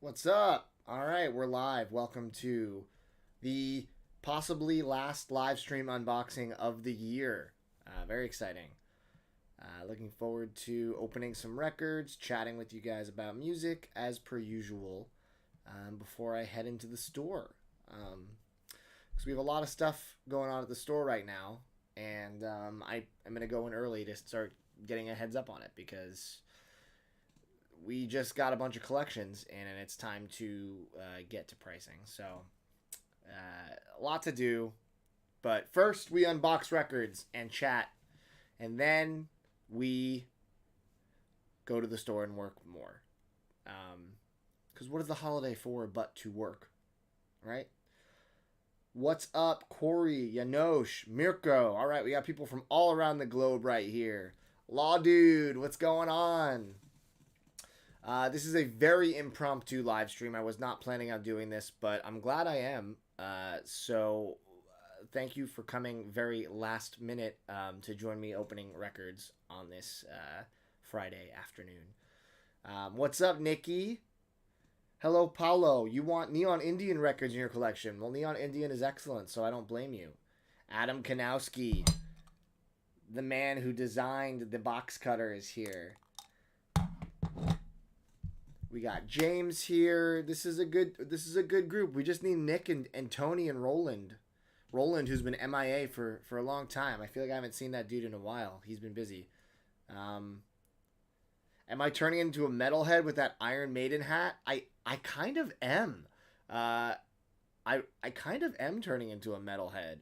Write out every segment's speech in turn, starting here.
What's up? All right, we're live. Welcome to the possibly last live stream unboxing of the year. Very exciting. Looking forward to opening some records, chatting with you guys about music as per usual before I head into the store. Because we have a lot of stuff going on at the store right now, and I'm going to go in early to start getting a heads up on it because we just got a bunch of collections in and it's time to get to pricing. So a lot to do, but first we unbox records and chat, and then we go to the store and work more. Because what is the holiday for but to work, right? What's up, Corey, Janosch, Mirko? All right, we got people from all around the globe right here. Law Dude, what's going on? This is a very impromptu live stream. I was not planning on doing this, but I'm glad I am. So thank you for coming very last minute to join me opening records on this Friday afternoon. What's up, Nikki? Hello, Paulo. You want Neon Indian records in your collection? Well, Neon Indian is excellent, so I don't blame you. Adam Kanowski, the man who designed the box cutter, is here. We got James here. This is a good group. We just need Nick and Tony and Roland. Roland, who's been MIA for a long time. I feel like I haven't seen that dude in a while. He's been busy. Am I turning into a metalhead with that Iron Maiden hat? I kind of am. I kind of am turning into a metalhead.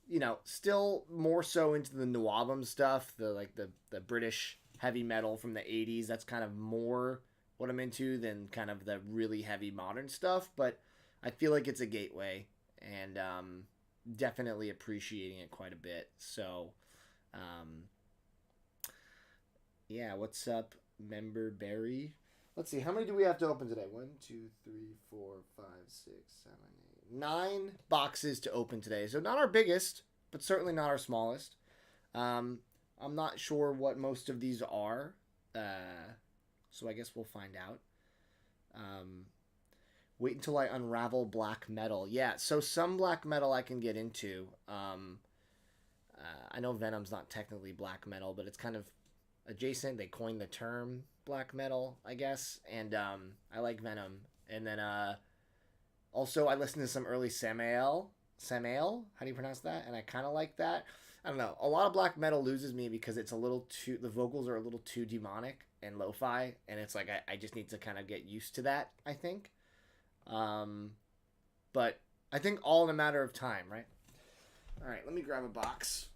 You know, still more so into the Nuabum stuff, the British heavy metal from the 80s. That's kind of more what I'm into than kind of the really heavy modern stuff, but I feel like it's a gateway, and definitely appreciating it quite a bit. So yeah, what's up, member Barry? Let's see, how many do we have to open today? 1, 2, 3, 4, 5, 6, 7, 8, 9 boxes to open today. So not our biggest, but certainly not our smallest. I'm not sure what most of these are, so I guess we'll find out. Wait until I unravel black metal. Yeah, so some black metal I can get into. I know Venom's not technically black metal, but it's kind of adjacent. They coined the term black metal, I guess, and I like Venom. And then also I listened to some early Samael, how do you pronounce that? And I kind of like that. I don't know. A lot of black metal loses me because it's a little too, the vocals are a little too demonic and lo-fi, and it's like I just need to kind of get used to that, I think. But I think all in a matter of time, right? All right, let me grab a box.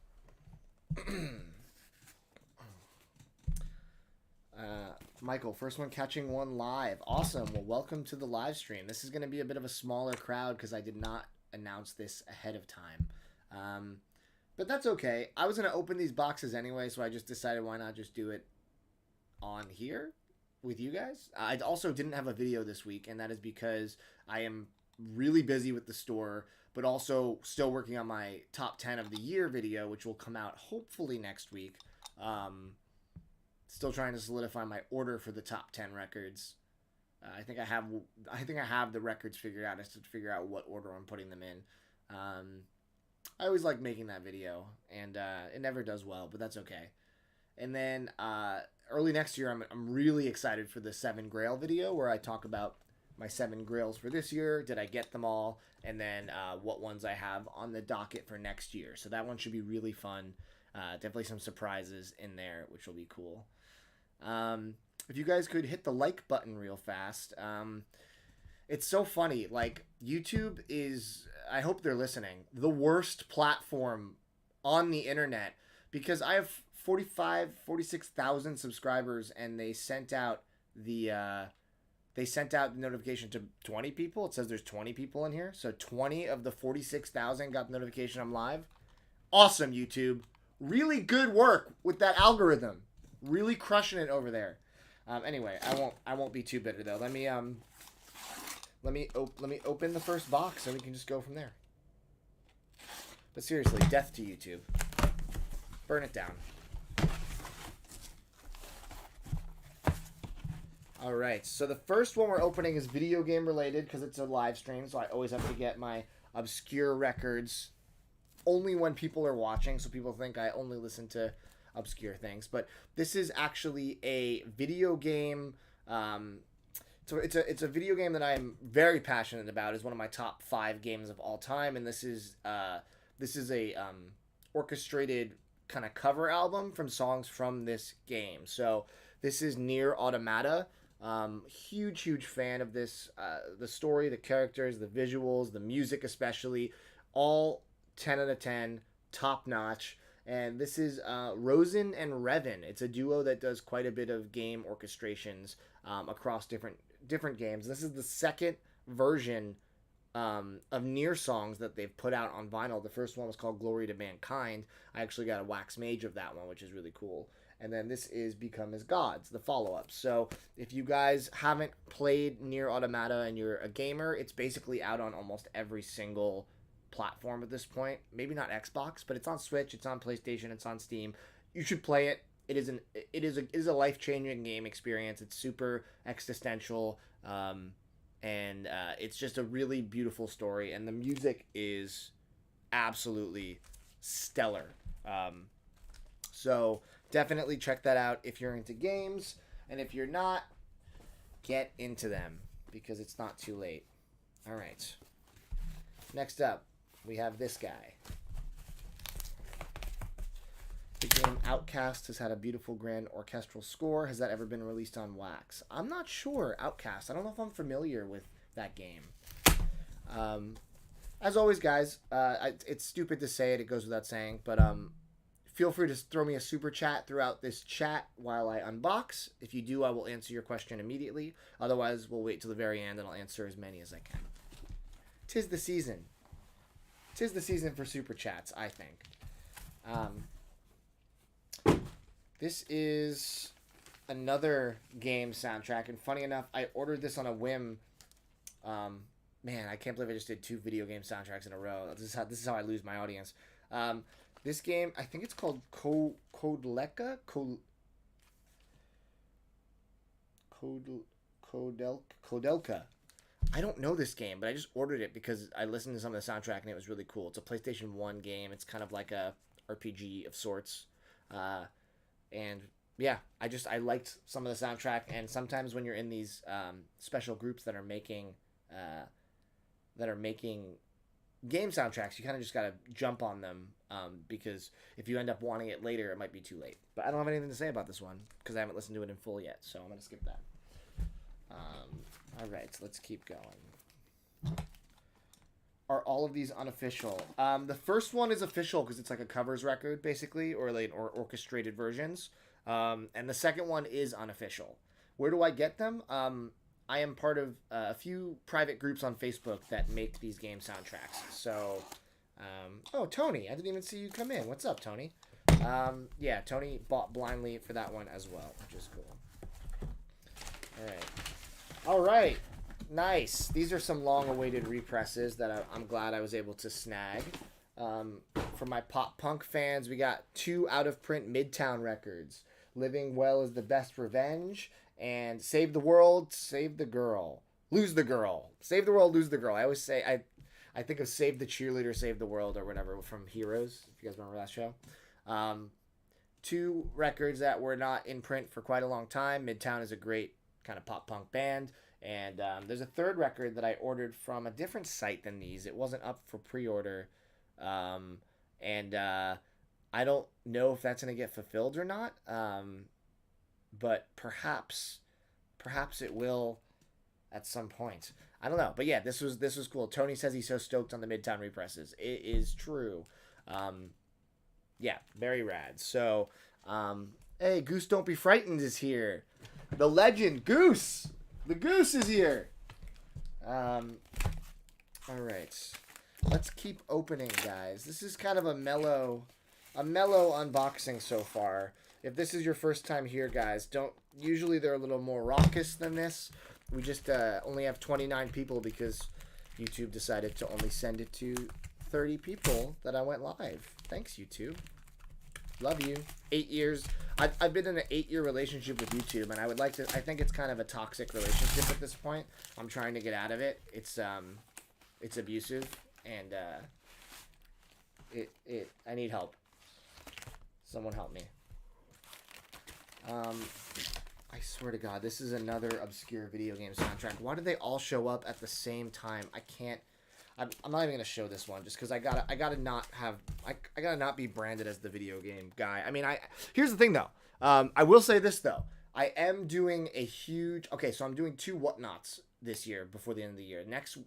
Michael, first one catching one live. Awesome. Well, welcome to the live stream. This is going to be a bit of a smaller crowd because I did not announce this ahead of time. But that's okay. I was going to open these boxes anyway, so I just decided why not just do it on here with you guys. I also didn't have a video this week, and that is because I am really busy with the store, but also still working on my top 10 of the year video, which will come out hopefully next week. Still trying to solidify my order for the top 10 records. I think I have the records figured out. I just have to figure out what order I'm putting them in. I always like making that video, and it never does well, but that's okay. And then early next year, I'm really excited for the 7 Grail video, where I talk about my 7 Grails for this year. Did I get them all? And then what ones I have on the docket for next year. So that one should be really fun. Definitely some surprises in there, which will be cool. If you guys could hit the like button real fast. It's so funny. Like, YouTube is, I hope they're listening, the worst platform on the internet, because I have 46,000 subscribers, and they sent out the notification to 20 people. It says there's 20 people in here. So 20 of the 46,000 got the notification I'm live. Awesome, YouTube. Really good work with that algorithm. Really crushing it over there. Anyway, I won't be too bitter though. Let me open the first box and we can just go from there. But seriously, death to YouTube. Burn it down. All right, so the first one we're opening is video game related because it's a live stream, so I always have to get my obscure records only when people are watching, so people think I only listen to obscure things. But this is actually a video game. So it's a video game that I'm very passionate about. It's one of my top 5 games of all time, and this is a orchestrated kind of cover album from songs from this game. So this is Nier Automata. Huge fan of this. The story, the characters, the visuals, the music especially, all 10 out of 10, top notch. And this is Rosen and Revan. It's a duo that does quite a bit of game orchestrations across different games. This is the second version of Nier songs that they've put out on vinyl. The first one was called Glory to Mankind. I actually got a wax mage of that one, which is really cool. And then this is Become as Gods, the follow-up. So if you guys haven't played Nier Automata and you're a gamer, it's basically out on almost every single platform at this point. Maybe not Xbox, but it's on Switch, it's on PlayStation, it's on Steam. You should play it. It is a life-changing game experience. It's super existential, and it's just a really beautiful story, and the music is absolutely stellar. So definitely check that out if you're into games, and if you're not, get into them because it's not too late. All right. Next up, we have this guy. The game Outcast has had a beautiful grand orchestral score. Has that ever been released on wax? I'm not sure. Outcast. I don't know if I'm familiar with that game. As always, guys, it's stupid to say it. It goes without saying, but feel free to throw me a super chat throughout this chat while I unbox. If you do, I will answer your question immediately. Otherwise, we'll wait till the very end and I'll answer as many as I can. 'Tis the season. 'Tis the season for super chats, I think. This is another game soundtrack, and funny enough, I ordered this on a whim. Man, I can't believe I just did 2 video game soundtracks in a row. This is how I lose my audience. This game, I think it's called Kodelka? Kodelka. I don't know this game, but I just ordered it because I listened to some of the soundtrack and it was really cool. It's a PlayStation 1 game. It's kind of like a RPG of sorts. And yeah, I liked some of the soundtrack, and sometimes when you're in these special groups that are making game soundtracks, you kind of just gotta jump on them because if you end up wanting it later, it might be too late. But I don't have anything to say about this one because I haven't listened to it in full yet, so I'm gonna skip that. All right, so let's keep going. Are all of these unofficial? The first one is official because it's like a covers record, basically, or orchestrated versions. And the second one is unofficial. Where do I get them? I am part of a few private groups on Facebook that make these game soundtracks. So, oh, Tony, I didn't even see you come in. What's up, Tony? Yeah, Tony bought blindly for that one as well, which is cool. All right. Nice. These are some long-awaited represses that I'm glad I was able to snag. For my pop punk fans, we got 2 out-of-print Midtown records. Living Well is the Best Revenge, and Save the World, Save the Girl. Lose the Girl. Save the World, Lose the Girl. I always say, I think of Save the Cheerleader, Save the World, or whatever from Heroes, if you guys remember that show. 2 records that were not in print for quite a long time. Midtown is a great kind of pop punk band. And there's a 3rd record that I ordered from a different site than these. It wasn't up for pre-order. And I don't know if that's going to get fulfilled or not. But perhaps it will at some point. I don't know. But yeah, this was cool. Tony says he's so stoked on the Midtown represses. It is true. Yeah, very rad. So, hey, Goose Don't Be Frightened is here. The legend, Goose! The Goose is here! All right. Let's keep opening, guys. This is kind of a mellow unboxing so far. If this is your first time here, guys, usually they're a little more raucous than this. We just only have 29 people because YouTube decided to only send it to 30 people that I went live. Thanks, YouTube. Love you. 8 years. I've been in an 8-year relationship with YouTube, and I would like to. I think it's kind of a toxic relationship at this point. I'm trying to get out of it. It's abusive, and I need help. Someone help me. I swear to God, this is another obscure video game soundtrack. Why do they all show up at the same time? I can't. I'm not even gonna show this one just because I gotta not be branded as the video game guy. I mean, here's the thing though. I will say this though. I am doing a huge. Okay, so I'm doing 2 whatnots this year before the end of the year. Next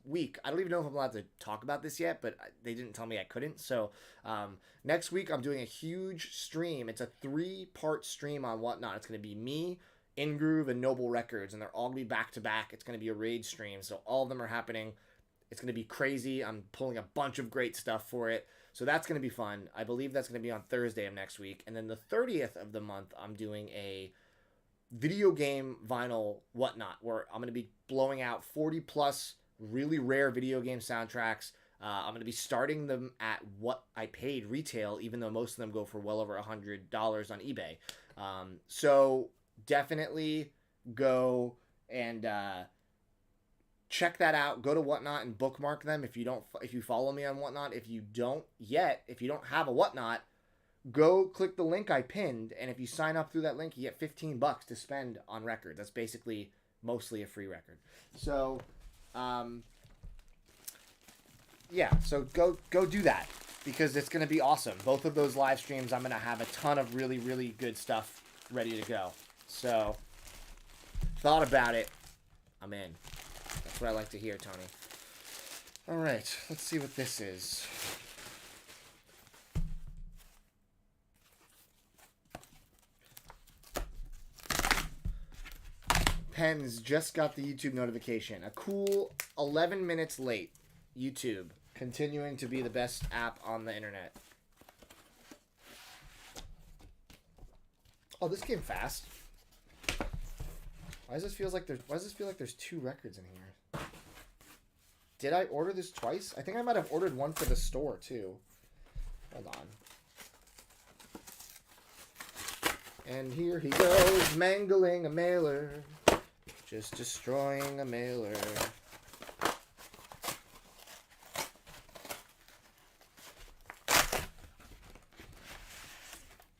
week, I don't even know if I'm allowed to talk about this yet, but they didn't tell me I couldn't. So next week, I'm doing a huge stream. It's a 3-part stream on whatnot. It's gonna be me, Ingroove, and Noble Records, and they're all gonna be back to back. It's gonna be a raid stream, so all of them are happening. It's going to be crazy. I'm pulling a bunch of great stuff for it. So that's going to be fun. I believe that's going to be on Thursday of next week. And then the 30th of the month, I'm doing a video game vinyl whatnot where I'm going to be blowing out 40 plus really rare video game soundtracks. I'm going to be starting them at what I paid retail, even though most of them go for well over $100 on eBay. So definitely go and check that out. Go to Whatnot and bookmark them if you follow me on Whatnot. If you don't have a Whatnot, go click the link I pinned, and if you sign up through that link, you get $15 to spend on records. That's basically mostly a free record. So, so go do that because it's going to be awesome. Both of those live streams, I'm going to have a ton of really, really good stuff ready to go. So, thought about it. I'm in. That's what I like to hear, Tony. All right, let's see what this is. Pens just got the YouTube notification. A cool 11 minutes late. YouTube, continuing to be the best app on the internet. Oh, this came fast. Why does this feel like there's 2 records in here? Did I order this twice? I think I might have ordered one for the store too. Hold on. And here he goes, mangling a mailer. Just destroying a mailer.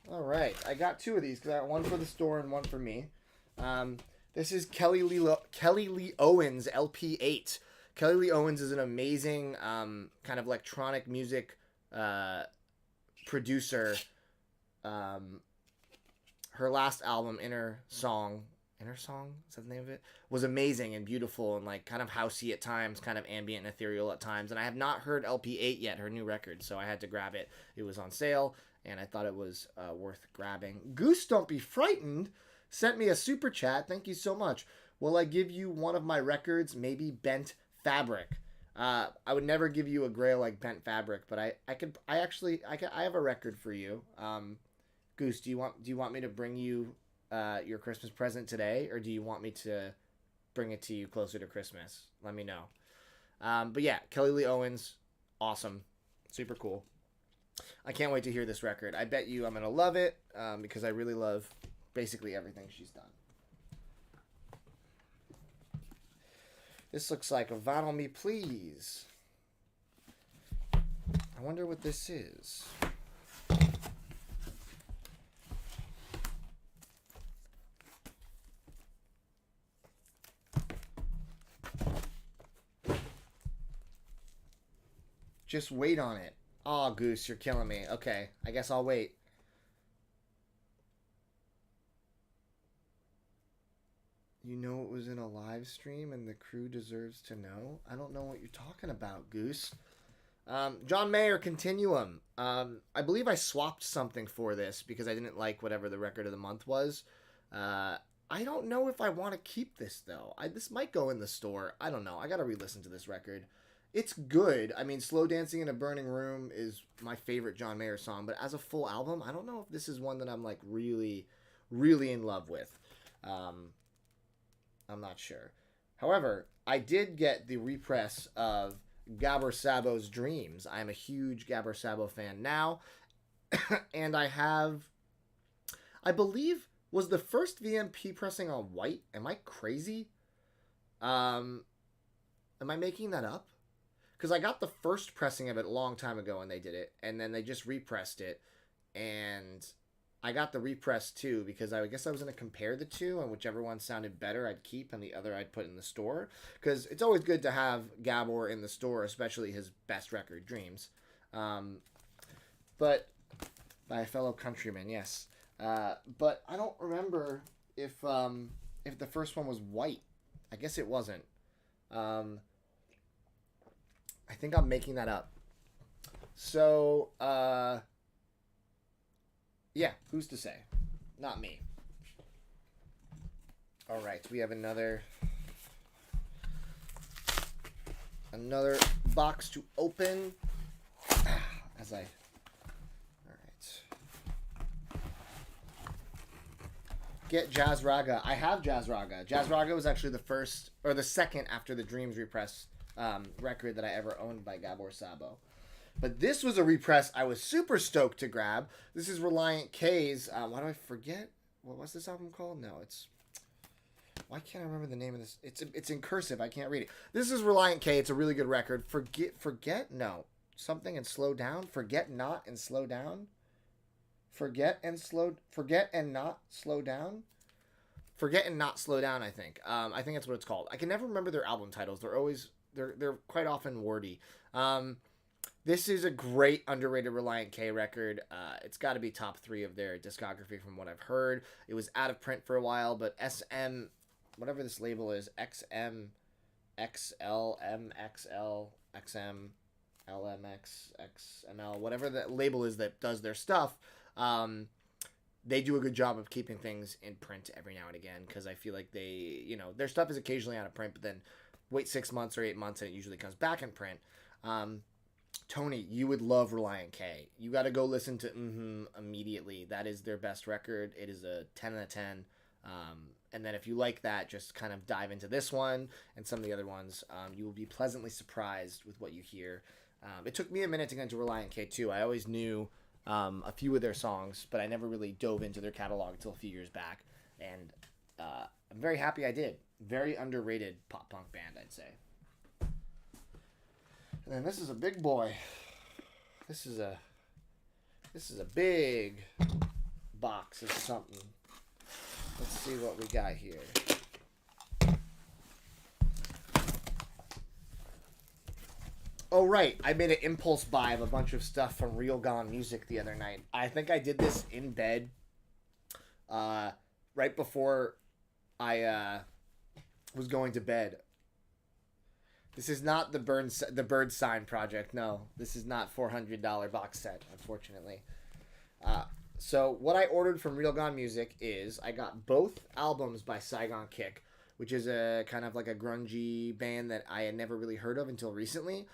Alright, I got 2 of these because I got one for the store and one for me. This is Kelly Lee Owens LP8. Kelly Lee Owens is an amazing kind of electronic music producer. Her last album, Inner Song, is that the name of it? Was amazing and beautiful and like kind of housey at times, kind of ambient and ethereal at times. And I have not heard LP8 yet, her new record, so I had to grab it. It was on sale, and I thought it was worth grabbing. Goose Don't Be Frightened sent me a super chat. Thank you so much. Will I give you one of my records? Maybe Bent Fabric. I would never give you a grail like Bent Fabric, but I have a record for you. Goose, do you want me to bring you your Christmas present today, or do you want me to bring it to you closer to Christmas? Let me know. But yeah, Kelly Lee Owens, awesome, super cool. I can't wait to hear this record. I bet you I'm gonna love it because I really love basically everything she's done. This looks like a Vinyl Me Please. I wonder what this is. Just wait on it. Aw, Goose, you're killing me. Okay, I guess I'll wait. You know it was in a live stream and the crew deserves to know? I don't know what you're talking about, Goose. John Mayer, Continuum. I believe I swapped something for this because I didn't like whatever the record of the month was. I don't know if I want to keep this, though. This might go in the store. I don't know. I got to re-listen to this record. It's good. I mean, Slow Dancing in a Burning Room is my favorite John Mayer song, but as a full album, I don't know if this is one that I'm like really, really in love with. I'm not sure. However, I did get the repress of Gabor Szabo's Dreams. I am a huge Gabor Szabo fan now, And I believe, was the first VMP pressing on white? Am I crazy? Am I making that up? Because I got the first pressing of it a long time ago when they did it, and then they just repressed it, and I got the repress too, because I guess I was going to compare the two, and whichever one sounded better I'd keep, and the other I'd put in the store, because it's always good to have Gabor in the store, especially his best record, Dreams. But by a fellow countryman, yes. But I don't remember if the first one was white. I guess it wasn't. I think I'm making that up. So, yeah, who's to say? Not me. All right, we have another box to open. All right. Get Jazz Raga. I have Jazz Raga. Jazz Raga was actually the first, or the second after the Dreams repress record that I ever owned by Gabor Szabo. But this was a repress I was super stoked to grab. This is Relient K's. Why do I forget? What was this album called? No, it's... Why can't I remember the name of this? It's in cursive. I can't read it. This is Relient K. It's a really good record. Forget? No. Something and slow down? Forget not and slow down? Forget and not slow down? Forget and not slow down, I think. I think that's what it's called. I can never remember their album titles. They're quite often wordy. This is a great underrated Relient K record. It's got to be top 3 of their discography from what I've heard. It was out of print for a while, but SM, whatever this label is, XM, XL, MXL, XM, LMX, XML, whatever that label is that does their stuff, they do a good job of keeping things in print every now and again, because I feel like their stuff is occasionally out of print, but then wait 6 months or 8 months and it usually comes back in print. Tony, you would love Relient K. You got to go listen to immediately. That is their best record. It is a 10 out of 10. And then if you like that, just kind of dive into this one and some of the other ones. You will be pleasantly surprised with what you hear. It took me a minute to get into Relient K too. I always knew a few of their songs, but I never really dove into their catalog until a few years back. And I'm very happy I did. Very underrated pop punk band, I'd say. And then this is a big boy. This is a big box of something. Let's see what we got here. Oh, right. I made an impulse buy of a bunch of stuff from Real Gone Music the other night. I think I did this in bed right before I was going to bed. This is not the Bird Sign project. No, this is not $400 box set, unfortunately. So what I ordered from Real Gone Music is I got both albums by Saigon Kick, which is a kind of like a grungy band that I had never really heard of until recently.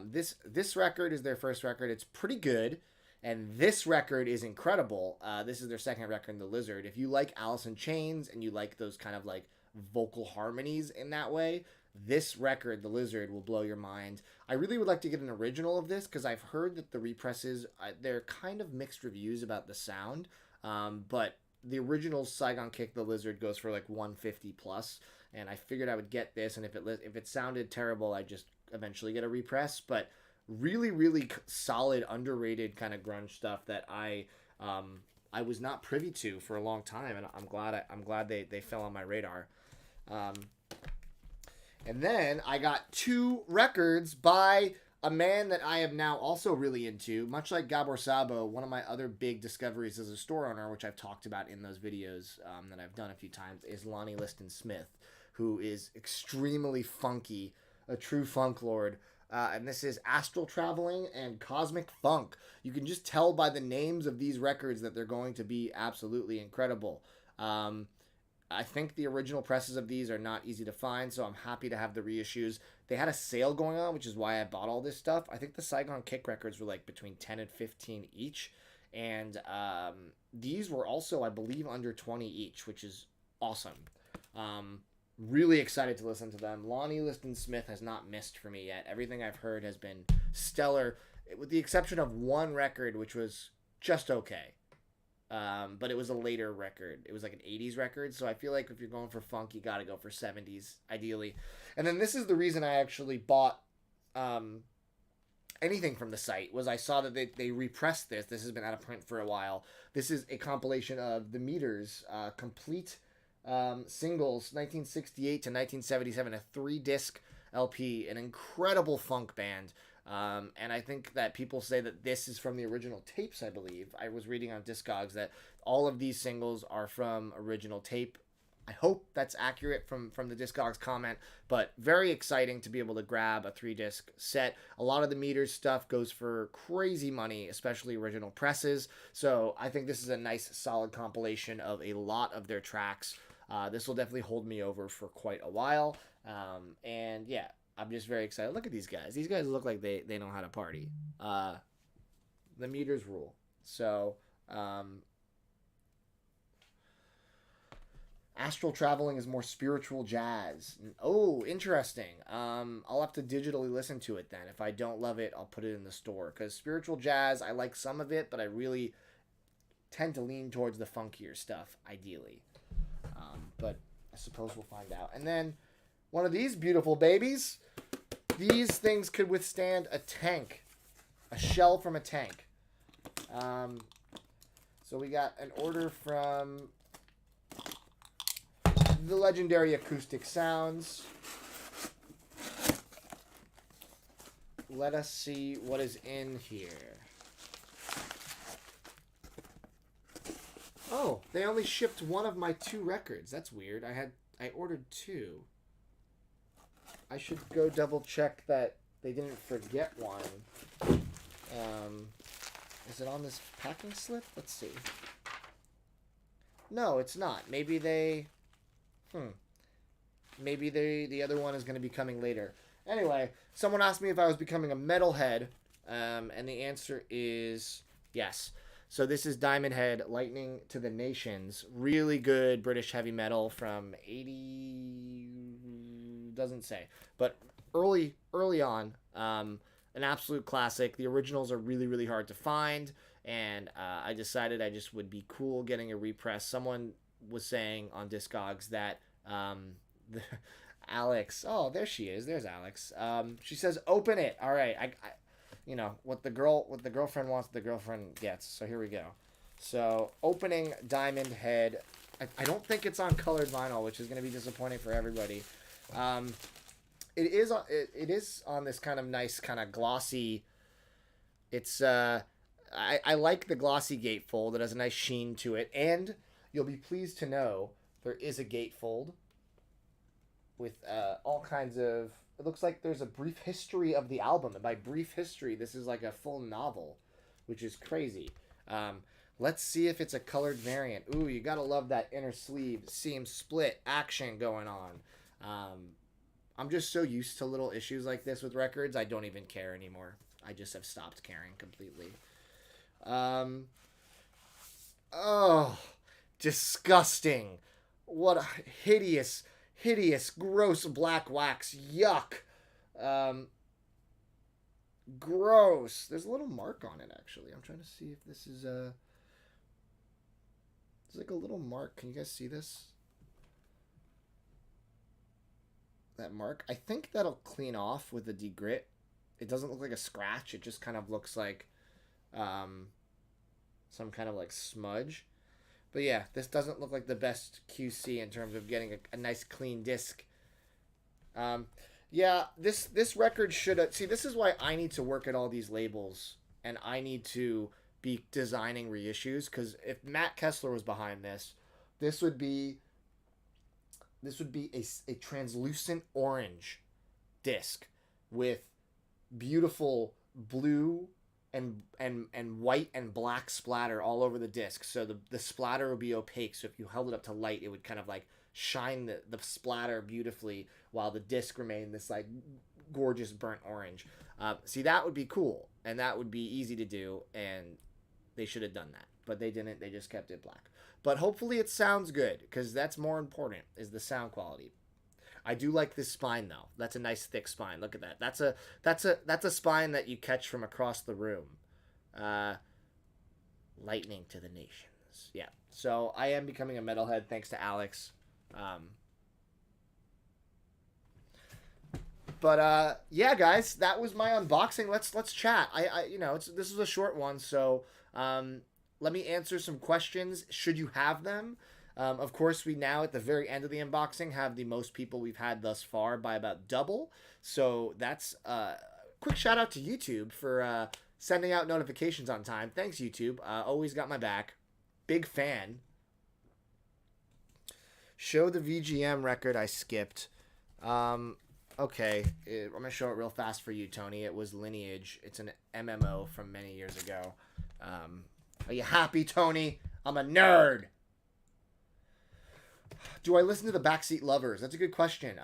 This record is their first record. It's pretty good, and this record is incredible. This is their second record, The Lizard. If you like Alice in Chains and you like those kind of like vocal harmonies in that way, this record, The Lizard, will blow your mind. I really would like to get an original of this because I've heard that the represses, they're kind of mixed reviews about the sound, but the original Saigon Kick, The Lizard, goes for like $150 plus, and I figured I would get this, and if it sounded terrible, I'd just eventually get a repress. But really, really solid, underrated kind of grunge stuff that I was not privy to for a long time, and I'm glad they fell on my radar. And then I got 2 records by a man that I am now also really into. Much like Gabor Szabo, one of my other big discoveries as a store owner, which I've talked about in those videos that I've done a few times, is Lonnie Liston Smith, who is extremely funky, a true funk lord. And this is Astral Traveling and Cosmic Funk. You can just tell by the names of these records that they're going to be absolutely incredible. I think the original presses of these are not easy to find, so I'm happy to have the reissues. They had a sale going on, which is why I bought all this stuff. I think the Saigon Kick records were like between 10 and 15 each, and these were also, I believe, under 20 each, which is awesome. Really excited to listen to them. Lonnie Liston Smith has not missed for me yet. Everything I've heard has been stellar, with the exception of one record, which was just okay. But it was a later record. It was like an 80s record. So I feel like if you're going for funk, you got to go for 70s, ideally. And then this is the reason I actually bought anything from the site, was I saw that they repressed this. This has been out of print for a while. This is a compilation of the Meters, complete singles, 1968 to 1977, a 3-disc LP, an incredible funk band. And I think that people say that this is from the original tapes, I believe. I was reading on Discogs that all of these singles are from original tape. I hope that's accurate from the Discogs comment, but very exciting to be able to grab a 3-disc set. A lot of the Meters stuff goes for crazy money, especially original presses. So I think this is a nice, solid compilation of a lot of their tracks. This will definitely hold me over for quite a while. And yeah, I'm just very excited. Look at these guys. These guys look like they know how to party. The Meters rule. So, Astral Traveling is more spiritual jazz. Oh, interesting. I'll have to digitally listen to it then. If I don't love it, I'll put it in the store. Because spiritual jazz, I like some of it, but I really tend to lean towards the funkier stuff, ideally. But I suppose we'll find out. And then one of these beautiful babies. These things could withstand a tank. A shell from a tank. So we got an order from the legendary Acoustic Sounds. Let us see what is in here. Oh, they only shipped one of my 2 records. That's weird. I ordered 2. I should go double check that they didn't forget one. Is it on this packing slip? Let's see. No, it's not. Maybe they... Maybe the other one is going to be coming later. Anyway, someone asked me if I was becoming a metalhead, and the answer is yes. So this is Diamond Head, Lightning to the Nations. Really good British heavy metal from 80... doesn't say. But early on, an absolute classic. The originals are really, really hard to find, and I decided I just would be cool getting a repress. Someone was saying on Discogs that Alex, oh, there she is. There's Alex. She says, "Open it." All right, I what the girlfriend wants, the girlfriend gets. So here we go. So opening Diamond Head. I don't think it's on colored vinyl, which is going to be disappointing for everybody. It is on this kind of nice, kind of glossy. It's I like the glossy gatefold. It has a nice sheen to it, and you'll be pleased to know there is a gatefold with all kinds of... It looks like there's a brief history of the album. And by brief history, this is like a full novel, which is crazy. Let's see if it's a colored variant. Ooh, you gotta love that inner sleeve seam split action going on. I'm just so used to little issues like this with records, I don't even care anymore. I just have stopped caring completely. Oh, disgusting. What a hideous, gross black wax. Yuck. Gross. There's a little mark on it, actually. I'm trying to see if this is there's like a little mark. Can you guys see this? That mark? I think that'll clean off with the degrit. It doesn't look like a scratch. It just kind of looks like some kind of like smudge. But yeah, this doesn't look like the best QC in terms of getting a nice clean disc. Yeah, this record should... See, this is why I need to work at all these labels, and I need to be designing reissues, because if Matt Kessler was behind this, this would be a translucent orange disc with beautiful blue and white and black splatter all over the disc. So the splatter would be opaque. So if you held it up to light, it would kind of like shine the splatter beautifully while the disc remained this like gorgeous burnt orange. See, that would be cool, and that would be easy to do, and they should have done that. But they didn't. They just kept it black. But hopefully it sounds good, because that's more important, is the sound quality. I do like this spine though. That's a nice thick spine. Look at that. That's a spine that you catch from across the room. lightning to the nations. Yeah. So I am becoming a metalhead thanks to Alex. But yeah, guys, that was my unboxing. Let's chat. This is a short one, so let me answer some questions. Should you have them? Of course, we now at the very end of the unboxing have the most people we've had thus far by about double. So that's quick shout out to YouTube for sending out notifications on time. Thanks, YouTube. Always got my back. Big fan. Show the VGM record I skipped. Okay, I'm going to show it real fast for you, Tony. It was Lineage. It's an MMO from many years ago. Are you happy, Tony? I'm a nerd. Do I listen to the Backseat Lovers? That's a good question.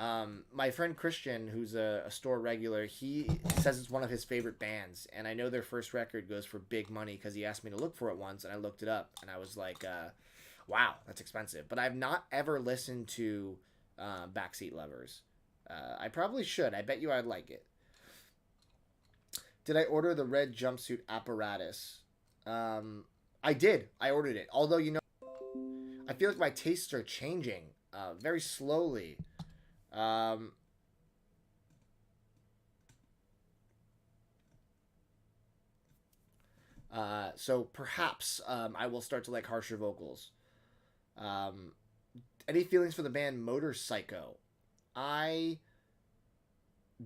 My friend Christian, who's a store regular, he says it's one of his favorite bands. And I know their first record goes for big money because he asked me to look for it once, and I looked it up. And I was like, wow, that's expensive. But I've not ever listened to Backseat Lovers. I probably should. I bet you I'd like it. Did I order the red jumpsuit apparatus? I did. I ordered it. Although, I feel like my tastes are changing very slowly. So perhaps I will start to like harsher vocals. Any feelings for the band Motorpsycho? I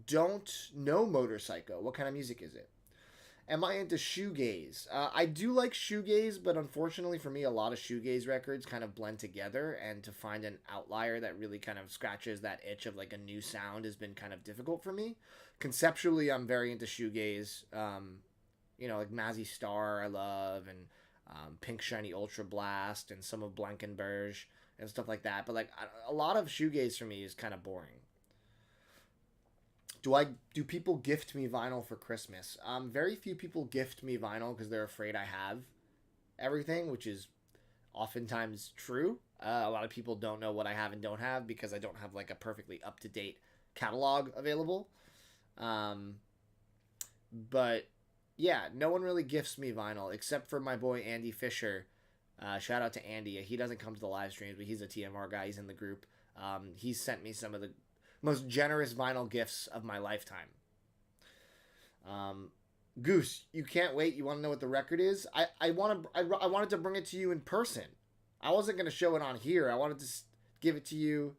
don't know Motorpsycho. What kind of music is it? Am I into shoegaze? I do like shoegaze, but unfortunately for me, a lot of shoegaze records kind of blend together, and to find an outlier that really kind of scratches that itch of like a new sound has been kind of difficult for me. Conceptually, I'm very into shoegaze. Like Mazzy Star I love, and Pink Shiny Ultra Blast, and some of Blankenberge and stuff like that. But like a lot of shoegaze for me is kind of boring. Do people gift me vinyl for Christmas? Very few people gift me vinyl because they're afraid I have everything, which is oftentimes true. A lot of people don't know what I have and don't have because I don't have like a perfectly up-to-date catalog available. But yeah, no one really gifts me vinyl except for my boy Andy Fisher. Shout out to Andy. He doesn't come to the live streams, but he's a TMR guy. He's in the group. He's sent me some of the most generous vinyl gifts of my lifetime. Goose, you can't wait. You want to know what the record is? I wanted to bring it to you in person. I wasn't going to show it on here. I wanted to give it to you.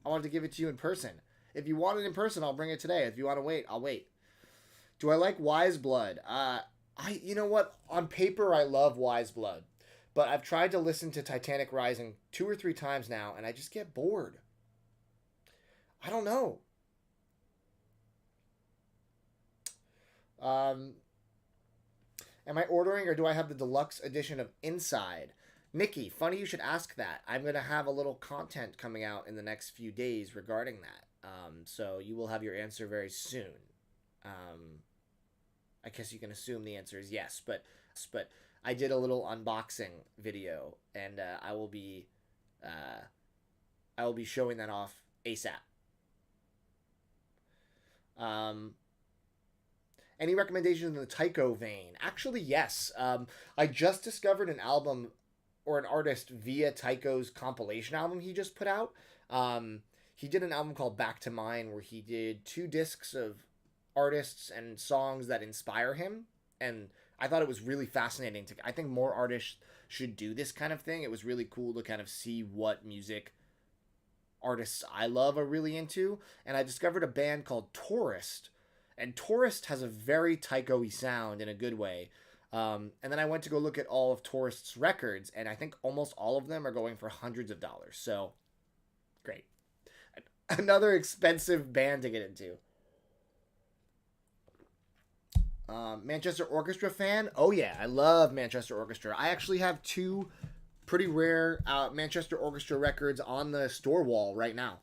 I wanted to give it to you in person. If you want it in person, I'll bring it today. If you want to wait, I'll wait. Do I like Wise Blood? You know what? On paper, I love Wise Blood. But I've tried to listen to Titanic Rising 2 or 3 times now, and I just get bored. I don't know. Am I ordering, or do I have the deluxe edition of Inside? Nikki, funny you should ask that. I'm going to have a little content coming out in the next few days regarding that. So you will have your answer very soon. I guess you can assume the answer is yes, but I did a little unboxing video, and I will be showing that off ASAP. Any recommendations in the Tycho vein? Actually, yes. I just discovered an album or an artist via Tycho's compilation album he just put out. He did an album called Back to Mine where he did 2 discs of artists and songs that inspire him, and I thought it was really fascinating. I think more artists should do this kind of thing. It was really cool to kind of see what music artists I love are really into, and I discovered a band called Tourist, and Tourist has a very Tycho-y sound in a good way. And then I went to go look at all of Tourist's records, and I think almost all of them are going for hundreds of dollars. So, great. Another expensive band to get into. Manchester Orchestra fan? Oh yeah, I love Manchester Orchestra. I actually have 2 pretty rare Manchester Orchestra records on the store wall right now.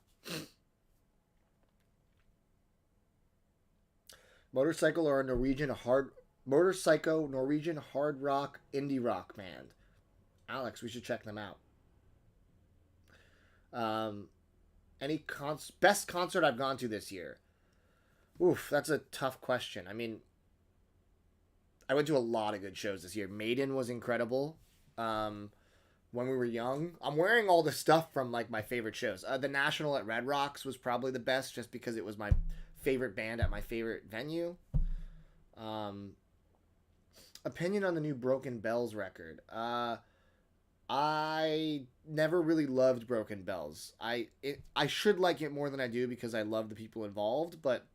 Motorpsycho or a Norwegian hard rock indie rock band. Alex, we should check them out. Any best concert I've gone to this year? Oof, that's a tough question. I mean, I went to a lot of good shows this year. Maiden was incredible. When we were young, I'm wearing all the stuff from like my favorite shows. The National at Red Rocks was probably the best, just because it was my favorite band at my favorite venue. Opinion on the new Broken Bells record. I never really loved Broken Bells. I should like it more than I do because I love the people involved, but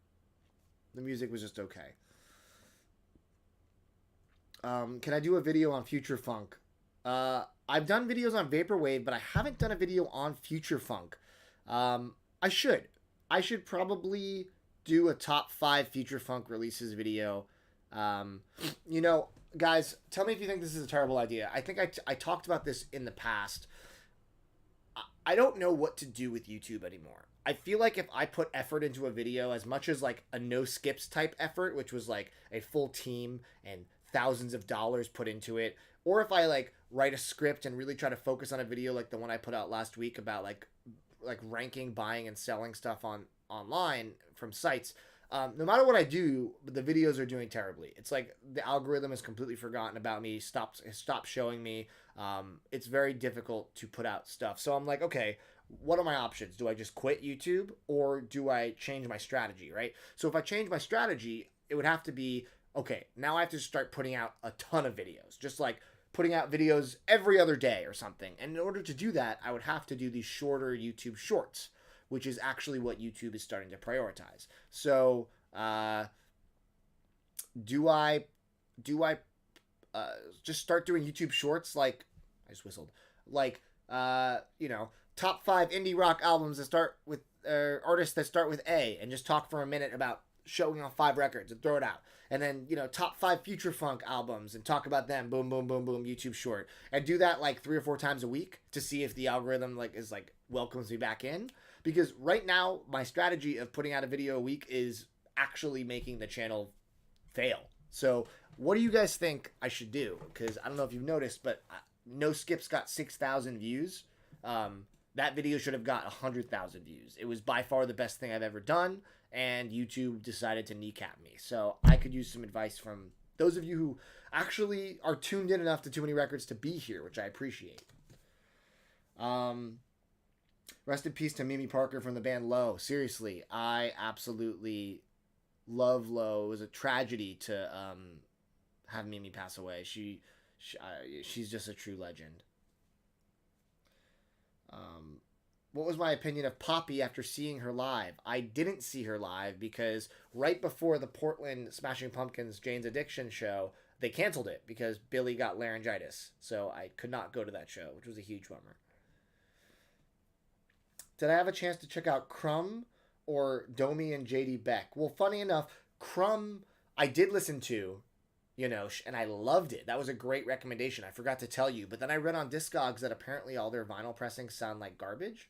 the music was just okay. Can I do a video on Future Funk? I've done videos on Vaporwave, but I haven't done a video on Future Funk. I should. I should probably do a top 5 Future Funk releases video. You know, guys, tell me if you think this is a terrible idea. I think I talked about this in the past. I don't know what to do with YouTube anymore. I feel like if I put effort into a video, as much as like a no skips type effort, which was like a full team and thousands of dollars put into it, or if I like write a script and really try to focus on a video like the one I put out last week about like ranking, buying, and selling stuff online from sites. No matter what I do, the videos are doing terribly. It's like the algorithm has completely forgotten about me, stopped showing me. It's very difficult to put out stuff. So I'm like, okay, what are my options? Do I just quit YouTube, or do I change my strategy, right? So if I change my strategy, it would have to be, okay, now I have to start putting out a ton of videos, just like putting out videos every other day or something. And in order to do that, I would have to do these shorter YouTube shorts, which is actually what YouTube is starting to prioritize. So, do I just start doing YouTube shorts? Like, I just whistled. Like, you know, top 5 indie rock albums that start with artists that start with A, and just talk for a minute about showing off 5 records and throw it out. And then, you know, top 5 Future Funk albums and talk about them. Boom, boom, boom, boom. YouTube short. And do that like 3 or 4 times a week to see if the algorithm is welcomes me back in. Because right now, my strategy of putting out a video a week is actually making the channel fail. So what do you guys think I should do? Because I don't know if you've noticed, but No Skips got 6,000 views. That video should have got 100,000 views. It was by far the best thing I've ever done, and YouTube decided to kneecap me. So I could use some advice from those of you who actually are tuned in enough to Too Many Records to be here, which I appreciate. Rest in peace to Mimi Parker from the band Low. Seriously, I absolutely love Low. It was a tragedy to have Mimi pass away. She's just a true legend. What was my opinion of Poppy after seeing her live? I didn't see her live because right before the Portland Smashing Pumpkins Jane's Addiction show, they canceled it because Billy got laryngitis. So I could not go to that show, which was a huge bummer. Did I have a chance to check out Crumb or Domi and JD Beck? Well, funny enough, Crumb I did listen to, you know, and I loved it. That was a great recommendation. I forgot to tell you. But then I read on Discogs that apparently all their vinyl pressings sound like garbage.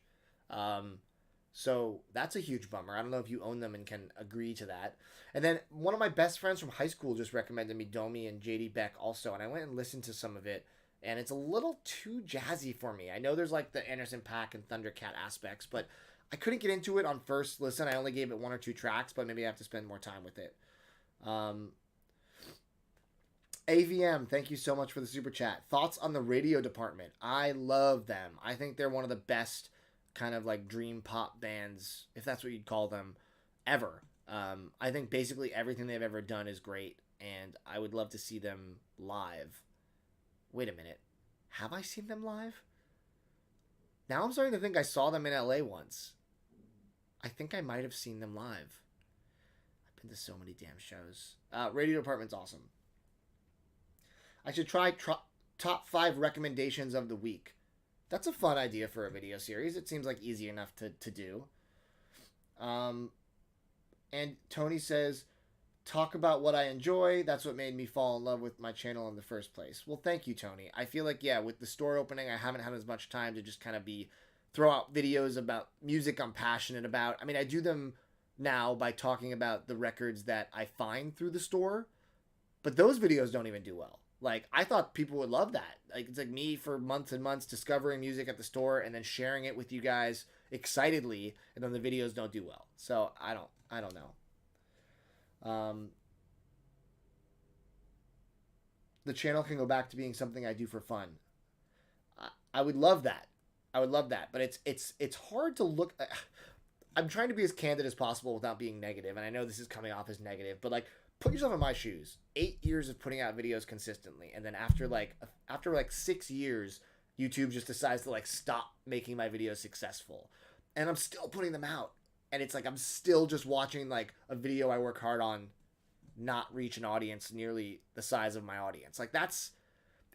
So that's a huge bummer. I don't know if you own them and can agree to that. And then one of my best friends from high school just recommended me Domi and JD Beck also. And I went and listened to some of it. And it's a little too jazzy for me. I know there's like the Anderson .Paak and Thundercat aspects, but I couldn't get into it on first listen. I only gave it 1 or 2 tracks, but maybe I have to spend more time with it. AVM, thank you so much for the super chat. Thoughts on the radio department? I love them. I think they're one of the best kind of like dream pop bands, if that's what you'd call them, ever. I think basically everything they've ever done is great, and I would love to see them live. Wait a minute. Have I seen them live? Now I'm starting to think I saw them in LA once. I think I might have seen them live. I've been to so many damn shows. Radio department's awesome. I should try top 5 recommendations of the week. That's a fun idea for a video series. It seems like easy enough to do. And Tony says, talk about what I enjoy. That's what made me fall in love with my channel in the first place. Well, thank you, Tony. I feel like, yeah, with the store opening, I haven't had as much time to just kind of throw out videos about music I'm passionate about. I mean, I do them now by talking about the records that I find through the store, but those videos don't even do well. Like, I thought people would love that. Like, it's like me for months and months discovering music at the store and then sharing it with you guys excitedly, and then the videos don't do well. So I don't know. the channel can go back to being something I do for fun. I would love that. I would love that, but it's hard to look. I'm trying to be as candid as possible without being negative, and I know this is coming off as negative, but like, put yourself in my shoes. 8 years of putting out videos consistently, and then after 6 years, YouTube just decides to like stop making my videos successful, and I'm still putting them out, and it's like I'm still just watching like a video I work hard on not reach an audience nearly the size of my audience. Like,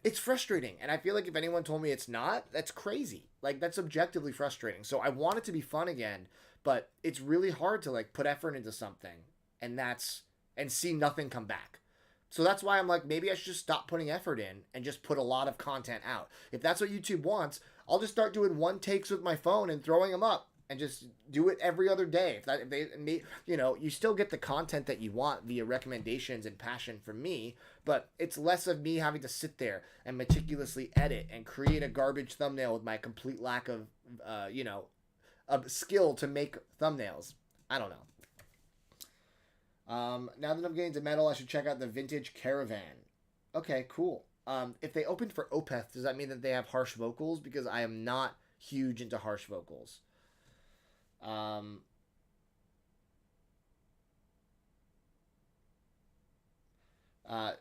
it's frustrating, and I feel like if anyone told me it's not, that's crazy. Like, that's objectively frustrating. So I want it to be fun again, but it's really hard to like put effort into something and see nothing come back. So that's why I'm like, maybe I should just stop putting effort in and just put a lot of content out. If that's what YouTube wants, I'll just start doing one takes with my phone and throwing them up and just do it every other day. If they, you still get the content that you want via recommendations and passion from me, but it's less of me having to sit there and meticulously edit and create a garbage thumbnail with my complete lack of, a skill to make thumbnails. I don't know. Now that I'm getting to metal, I should check out the Vintage Caravan. Okay, cool. If they opened for Opeth, does that mean that they have harsh vocals? Because I am not huge into harsh vocals.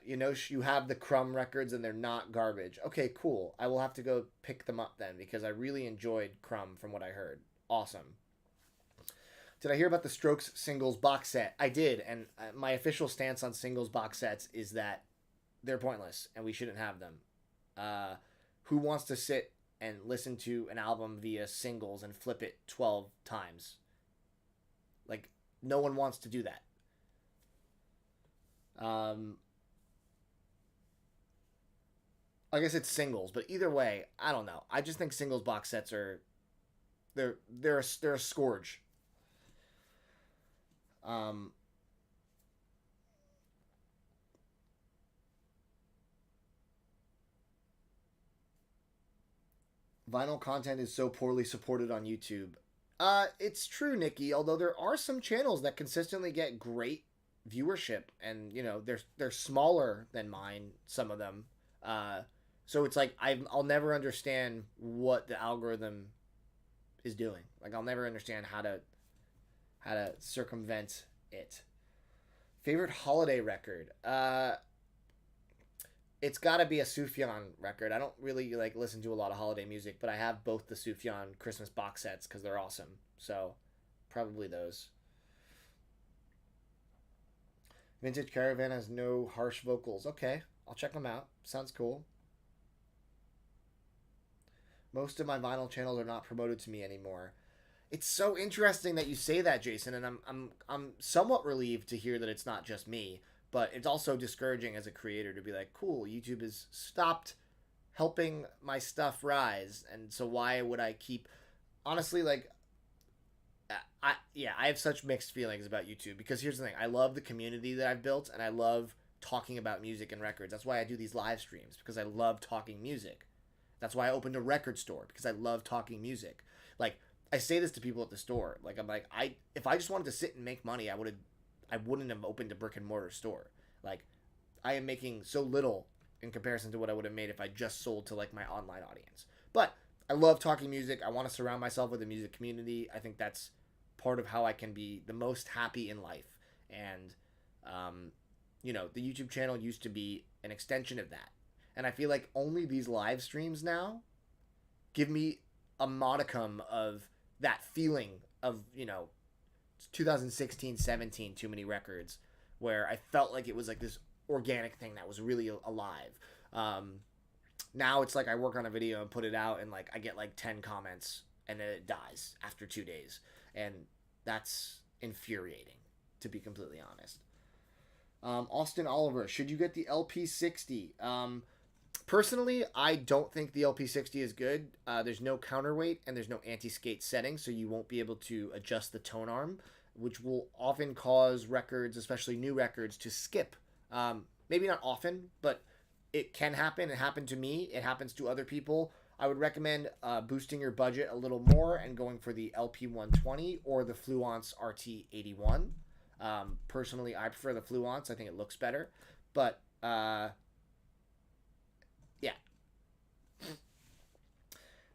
You have the Crumb records and they're not garbage. Okay, cool. I will have to go pick them up then, because I really enjoyed Crumb from what I heard. Awesome. Did I hear about the Strokes singles box set? I did, and my official stance on singles box sets is that they're pointless and we shouldn't have them. Who wants to sit and listen to an album via singles and flip it 12 times? Like, no one wants to do that. I guess it's singles, but either way, I don't know. I just think singles box sets are they're a scourge. Vinyl content is so poorly supported on YouTube. It's true, Nikki, although there are some channels that consistently get great viewership, and they're smaller than mine, some of them. So it's like I'll never understand what the algorithm is doing. Like, I'll never understand how to circumvent it. Favorite holiday record? It's got to be a Sufjan record. I don't really listen to a lot of holiday music, but I have both the Sufjan Christmas box sets because they're awesome. So probably those. Vintage Caravan has no harsh vocals. Okay, I'll check them out. Sounds cool. Most of my vinyl channels are not promoted to me anymore. It's so interesting that you say that, Jason, and I'm somewhat relieved to hear that it's not just me, but it's also discouraging as a creator to be like, cool, YouTube has stopped helping my stuff rise, and so why would I keep... Honestly, I have such mixed feelings about YouTube, because here's the thing. I love the community that I've built, and I love talking about music and records. That's why I do these live streams, because I love talking music. That's why I opened a record store, because I love talking music. Like, I say this to people at the store. Like, I'm like, if I just wanted to sit and make money, I wouldn't have opened a brick and mortar store. Like, I am making so little in comparison to what I would have made if I just sold to like my online audience. But I love talking music. I want to surround myself with a music community. I think that's part of how I can be the most happy in life. And, the YouTube channel used to be an extension of that. And I feel like only these live streams now give me a modicum of that feeling of, 2016, 17, Too Many Records, where I felt like it was like this organic thing that was really alive. Now it's like I work on a video and put it out, and like I get like 10 comments and then it dies after 2 days. And that's infuriating, to be completely honest. Austin Oliver, should you get the LP60? Personally, I don't think the LP60 is good. There's no counterweight and there's no anti-skate setting, so you won't be able to adjust the tone arm, which will often cause records, especially new records, to skip. Maybe not often, but it can happen. It happened to me. It happens to other people. I would recommend boosting your budget a little more and going for the LP120 or the Fluance RT81. Personally, I prefer the Fluance. I think it looks better. But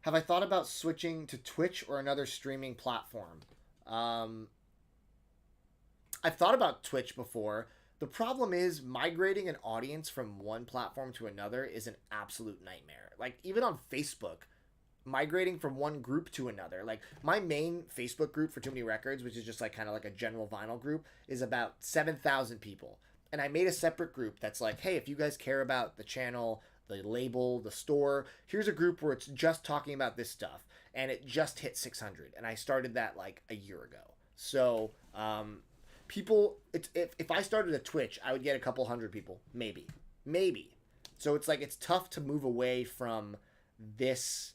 Have I thought about switching to Twitch or another streaming platform? Um, I've thought about Twitch before. The problem is migrating an audience from one platform to another is an absolute nightmare. Like, even on Facebook, migrating from one group to another. Like, my main Facebook group for Too Many Records, which is just like kind of like a general vinyl group, is about 7,000 people. And I made a separate group that's like, hey, if you guys care about the channel, the label, the store, here's a group where it's just talking about this stuff. And it just hit 600. And I started that like a year ago. So, people, if I started a Twitch, I would get a couple hundred people. Maybe. So it's like, it's tough to move away from this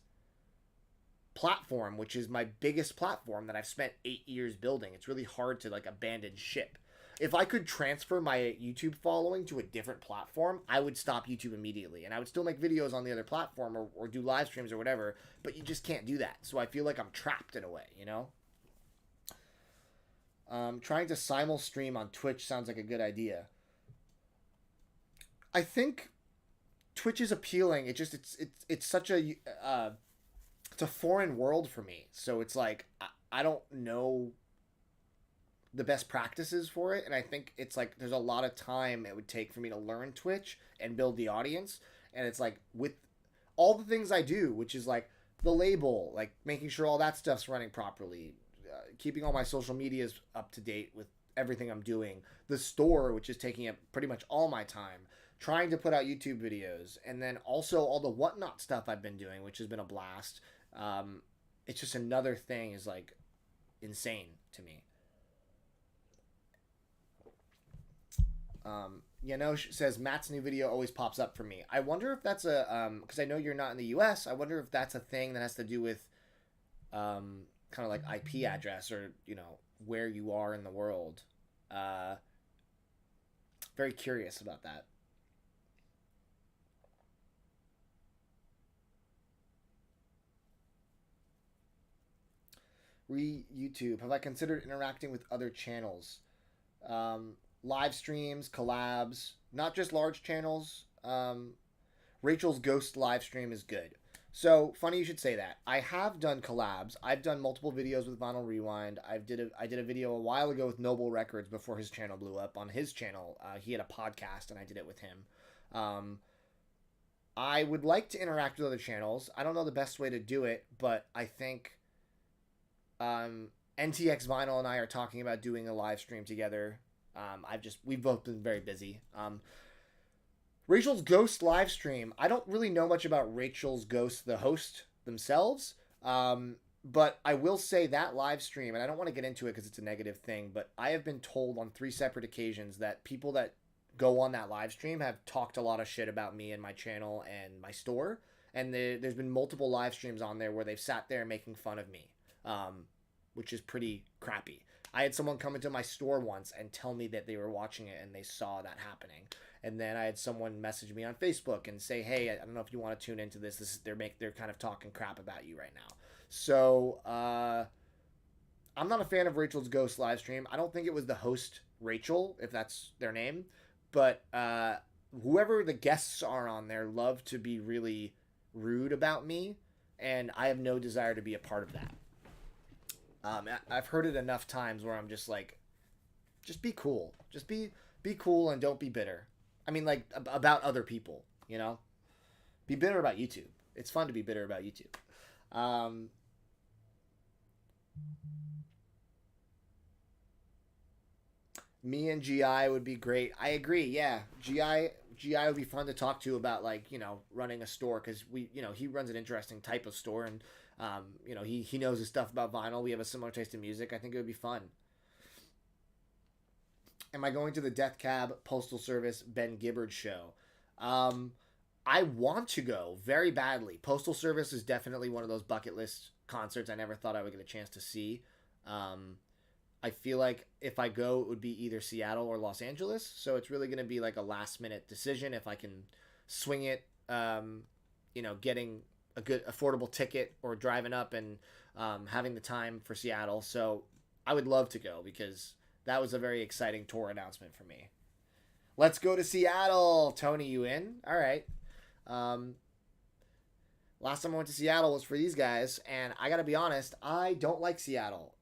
platform, which is my biggest platform that I've spent 8 years building. It's really hard to like abandon ship. If I could transfer my YouTube following to a different platform, I would stop YouTube immediately, and I would still make videos on the other platform or do live streams or whatever, but you just can't do that. So I feel like I'm trapped in a way, you know? Trying to simul stream on Twitch sounds like a good idea. I think Twitch is appealing. It's such a it's a foreign world for me. So it's like I don't know the best practices for it, and I think it's like there's a lot of time it would take for me to learn Twitch and build the audience. And it's like with all the things I do, which is like the label, like making sure all that stuff's running properly, keeping all my social medias up to date with everything I'm doing, the store, which is taking up pretty much all my time, trying to put out YouTube videos, and then also all the whatnot stuff I've been doing, which has been a blast. It's just another thing is like insane to me. Says Matt's new video always pops up for me. I wonder if that's because I know you're not in the US. I wonder if that's a thing that has to do with kind of like IP address or, where you are in the world. Very curious about that. YouTube. Have I considered interacting with other channels? Live streams, collabs, not just large channels. Rachel's Ghost live stream is good. So funny you should say that. I have done collabs. I've done multiple videos with Vinyl Rewind. I did a video a while ago with Noble Records before his channel blew up. On his channel, he had a podcast, and I did it with him. I would like to interact with other channels. I don't know the best way to do it, but I think NTX Vinyl and I are talking about doing a live stream together. We've both been very busy. Rachel's Ghost live stream. I don't really know much about Rachel's Ghost, the host themselves. But I will say that live stream, and I don't want to get into it because it's a negative thing, but I have been told on 3 separate occasions that people that go on that live stream have talked a lot of shit about me and my channel and my store. And there's been multiple live streams on there where they've sat there making fun of me, which is pretty crappy. I had someone come into my store once and tell me that they were watching it and they saw that happening. And then I had someone message me on Facebook and say, hey, I don't know if you want to tune into this. They're kind of talking crap about you right now. So I'm not a fan of Rachel's Ghost live stream. I don't think it was the host, Rachel, if that's their name. But whoever the guests are on there love to be really rude about me. And I have no desire to be a part of that. I've heard it enough times where I'm just like, just be cool. Just be cool and don't be bitter. I mean, like, about other people, Be bitter about YouTube. It's fun to be bitter about YouTube. Me and GI would be great. I agree, yeah. GI would be fun to talk to about, like, running a store, because he runs an interesting type of store, and he knows his stuff about vinyl. We have a similar taste in music. I think it would be fun. Am I going to the Death Cab Postal Service Ben Gibbard show? I want to go very badly. Postal Service is definitely one of those bucket list concerts I never thought I would get a chance to see. I feel like if I go, it would be either Seattle or Los Angeles. So it's really going to be like a last minute decision if I can swing it, getting a good affordable ticket or driving up and having the time for Seattle. So I would love to go because that was a very exciting tour announcement for me. Let's go to Seattle. Tony, you in? All right. Last time I went to Seattle was for these guys, and I gotta be honest, I don't like Seattle.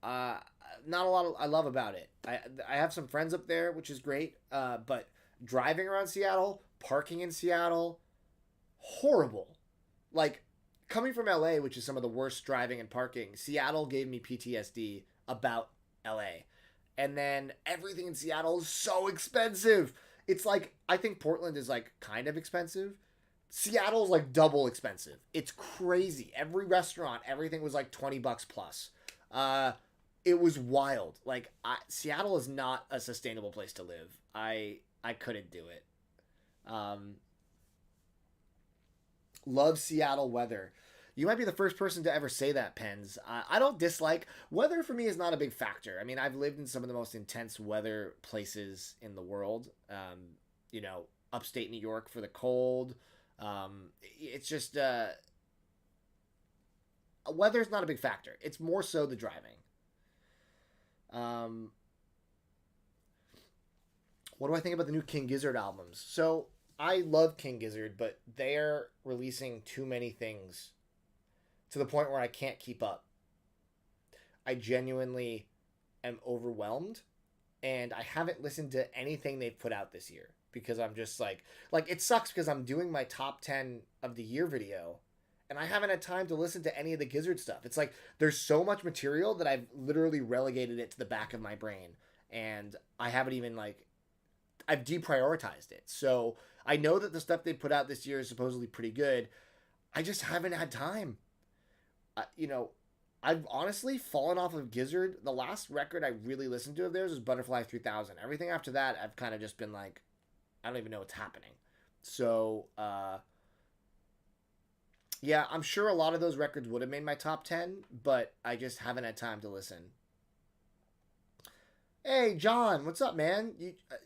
Uh, Not a lot I love about it. I have some friends up there, which is great. But driving around Seattle, parking in Seattle, horrible. Like coming from LA, which is some of the worst driving and parking, Seattle gave me PTSD about LA. And then everything in Seattle is so expensive. It's like I think Portland is like kind of expensive. Seattle's like double expensive. It's crazy. Every restaurant, everything was like $20 plus. Uh it was wild. Like Seattle is not a sustainable place to live. I couldn't do it. Um Love Seattle weather. You might be the first person to ever say that, Pens. I don't dislike weather. For me is not a big factor. I mean, I've lived in some of the most intense weather places in the world. You know, upstate New York for the cold. It's just weather's not a big factor. It's more so the driving. Um, what do I think about the new King Gizzard albums? So I love King Gizzard, but they're releasing too many things to the point where I can't keep up. I genuinely am overwhelmed, and I haven't listened to anything they've put out this year because I'm just like it sucks because I'm doing my top 10 of the year video and I haven't had time to listen to any of the Gizzard stuff. It's like there's so much material that I've literally relegated it to the back of my brain, and I haven't even I've deprioritized it. So I know that the stuff they put out this year is supposedly pretty good. I just haven't had time. You know, I've honestly fallen off of Gizzard. The last record I really listened to of theirs was Butterfly 3000. Everything after that, I've kind of just been like, I don't even know what's happening. So, yeah, I'm sure a lot of those records would have made my top 10, but I just haven't had time to listen. Hey, John, what's up, man?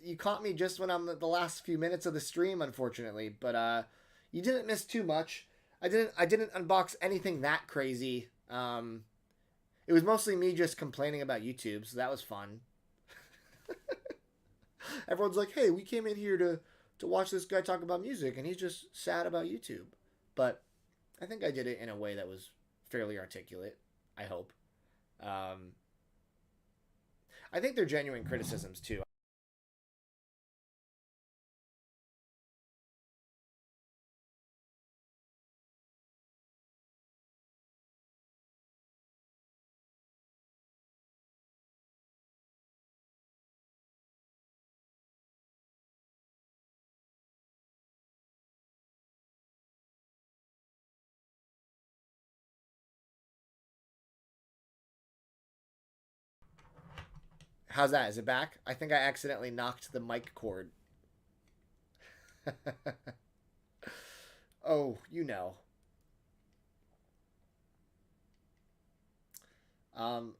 You caught me just when I'm the last few minutes of the stream, unfortunately, but you didn't miss too much. I didn't unbox anything that crazy. It was mostly me just complaining about YouTube, so that was fun. Everyone's like, "Hey, we came in here to watch this guy talk about music, and he's just sad about YouTube." But I think I did it in a way that was fairly articulate. I hope. Um, I think they're genuine criticisms too. How's that? Is it back? I think I accidentally knocked the mic cord. Oh, you know. Um,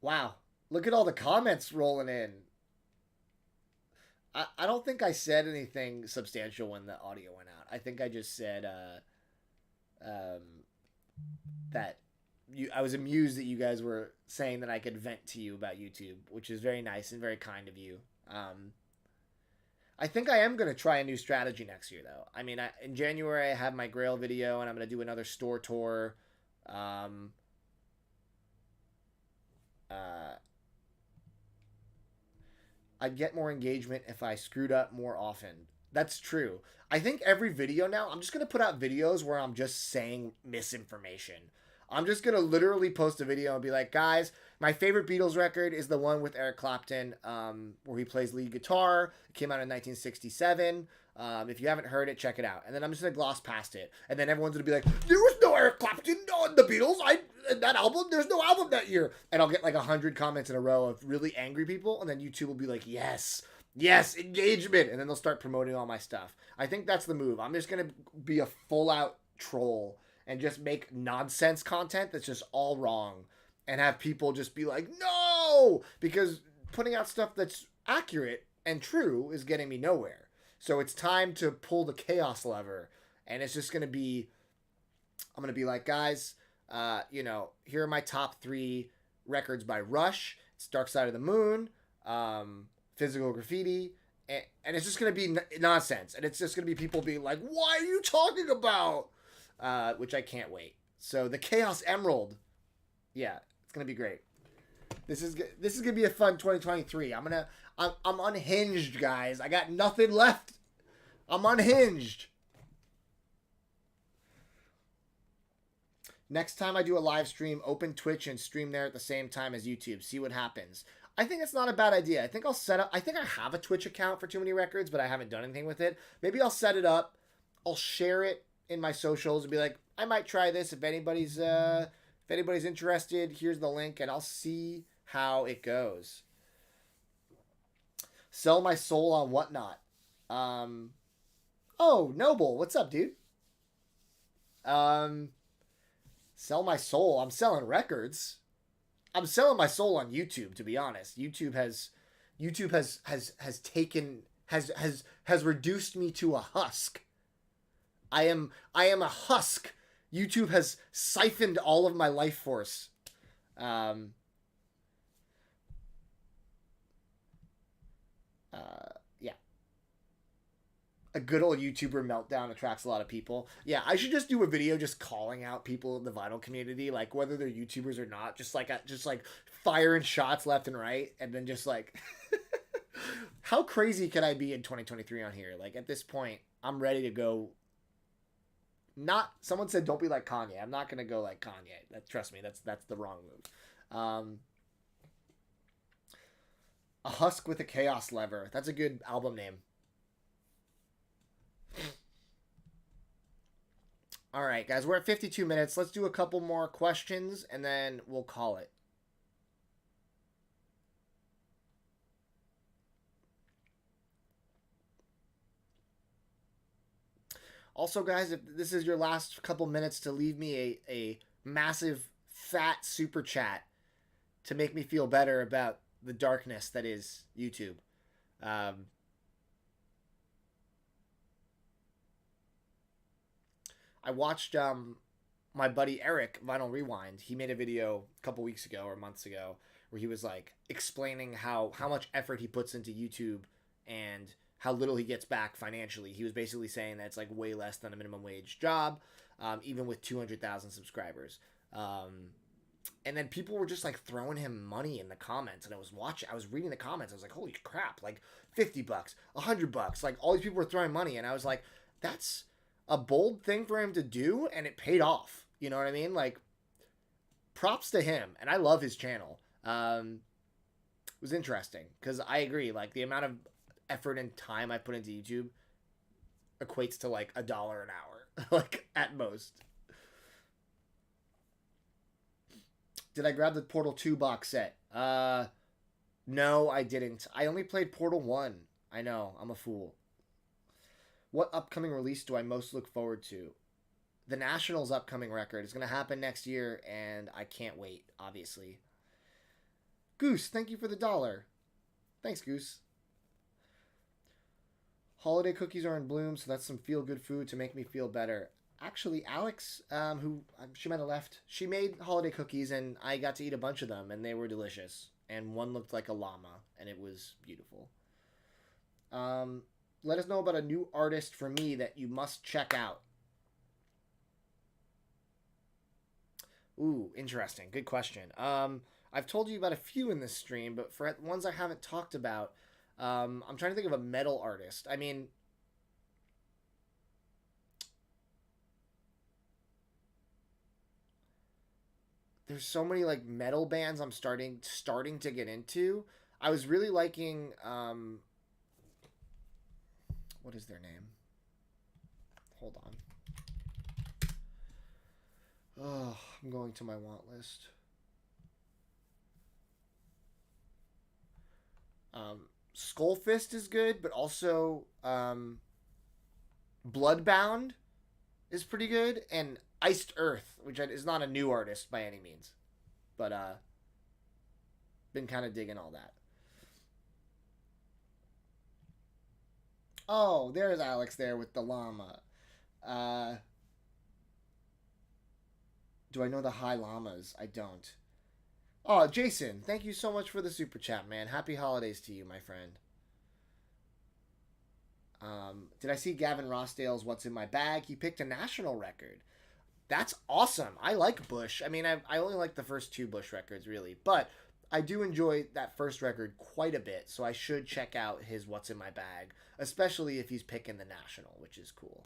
wow. Look at all the comments rolling in. I don't think I said anything substantial when the audio went out. I think I just said um, that I was amused that you guys were saying that I could vent to you about YouTube, which is very nice and very kind of you. I think I am going to try a new strategy next year, though. I mean, in January I have my Grail video, and I'm going to do another store tour. Um, uh, I'd get more engagement if I screwed up more often. That's true. I think every video now, I'm just going to put out videos where I'm just saying misinformation. I'm just going to literally post a video and be like, guys, my favorite Beatles record is the one with Eric Clapton, where he plays lead guitar. It came out in 1967. If you haven't heard it, check it out. And then I'm just going to gloss past it. And then everyone's going to be like, there was no Eric Clapton on the Beatles. That album, there's no album that year. And I'll get like 100 comments in a row of really angry people. And then YouTube will be like, yes, engagement. And then they'll start promoting all my stuff. I think that's the move. I'm just going to be a full out troll and just make nonsense content that's just all wrong and have people just be like, no, because putting out stuff that's accurate and true is getting me nowhere. So it's time to pull the chaos lever, and it's just going to be, I'm going to be like, guys, here are my top 3 records by Rush. It's Dark Side of the Moon, Physical Graffiti, and it's just gonna be nonsense, and it's just gonna be people being like, "What are you talking about?" Which I can't wait. So the Chaos Emerald, yeah, it's gonna be great. This is gonna be a fun 2023. I'm unhinged, guys. I got nothing left. I'm unhinged. Next time I do a live stream, open Twitch and stream there at the same time as YouTube. See what happens. I think it's not a bad idea. I think I'll set up... I think I have a Twitch account for Too Many Records, but I haven't done anything with it. Maybe I'll set it up. I'll share it in my socials and be like, I might try this if anybody's interested. Here's the link, and I'll see how it goes. Sell my soul on Whatnot. Oh, Noble, what's up, dude? Sell my soul. I'm selling records. I'm selling my soul on YouTube, to be honest. YouTube has reduced me to a husk. I am a husk. YouTube has siphoned all of my life force. Yeah. A good old YouTuber meltdown attracts a lot of people. Yeah, I should just do a video just calling out people in the vinyl community, like whether they're YouTubers or not, just like firing shots left and right, and then just like, how crazy can I be in 2023 on here? Like at this point, I'm ready to go. Not someone said don't be like Kanye. I'm not gonna go like Kanye. Trust me, that's the wrong move. A husk with a chaos lever. That's a good album name. All right, guys, we're at 52 minutes. Let's do a couple more questions, and then we'll call it. Also, guys, if this is your last couple minutes to leave me a massive, fat super chat to make me feel better about the darkness that is YouTube. I watched my buddy Eric, Vinyl Rewind. He made a video a couple weeks ago or months ago where he was like explaining how much effort he puts into YouTube and how little he gets back financially. He was basically saying that it's like way less than a minimum wage job, even with 200,000 subscribers. And then people were just like throwing him money in the comments, and I was reading the comments. I was like, holy crap, like $50, $100, like all these people were throwing money. And I was like, that's a bold thing for him to do, and it paid off. You know what I mean? Like, props to him, and I love his channel. It was interesting because I agree. Like the amount of effort and time I put into YouTube equates to like $1 an hour, like at most. Did I grab the Portal 2 box set? No, I didn't. I only played Portal 1. I know, I'm a fool. What upcoming release do I most look forward to? The National's upcoming record is going to happen next year, and I can't wait, obviously. Goose, thank you for the $1. Thanks, Goose. Holiday cookies are in bloom, so that's some feel-good food to make me feel better. Actually, Alex, who she might have left, she made holiday cookies, and I got to eat a bunch of them, and they were delicious. And one looked like a llama, and it was beautiful. Let us know about a new artist for me that you must check out. Ooh, interesting. Good question. I've told you about a few in this stream, but for ones I haven't talked about, I'm trying to think of a metal artist. I mean, there's so many like metal bands I'm starting to get into. I was really liking what is their name? Hold on. Oh, I'm going to my want list. Skullfist is good, but also Bloodbound is pretty good, and Iced Earth, which is not a new artist by any means, but been kind of digging all that. Oh, there's Alex there with the llama. Do I know the High Llamas? I don't. Oh, Jason, thank you so much for the super chat, man. Happy holidays to you, my friend. did I see Gavin Rossdale's What's in My Bag? He picked a national record. That's awesome. I like Bush. I mean, I only like the first 2 Bush records, really. But I do enjoy that first record quite a bit, so I should check out his What's in My Bag, especially if he's picking the national, which is cool.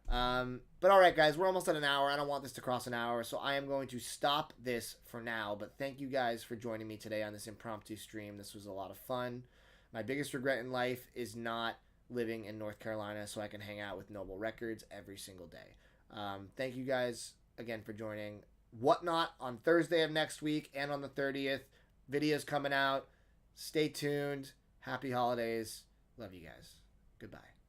But all right, guys, we're almost at an hour. I don't want this to cross an hour, so I am going to stop this for now. But thank you guys for joining me today on this impromptu stream. This was a lot of fun. My biggest regret in life is not living in North Carolina so I can hang out with Noble Records every single day. Thank you guys again for joining. Whatnot on Thursday of next week and on the 30th. Videos coming out. Stay tuned. Happy holidays. Love you guys. Goodbye.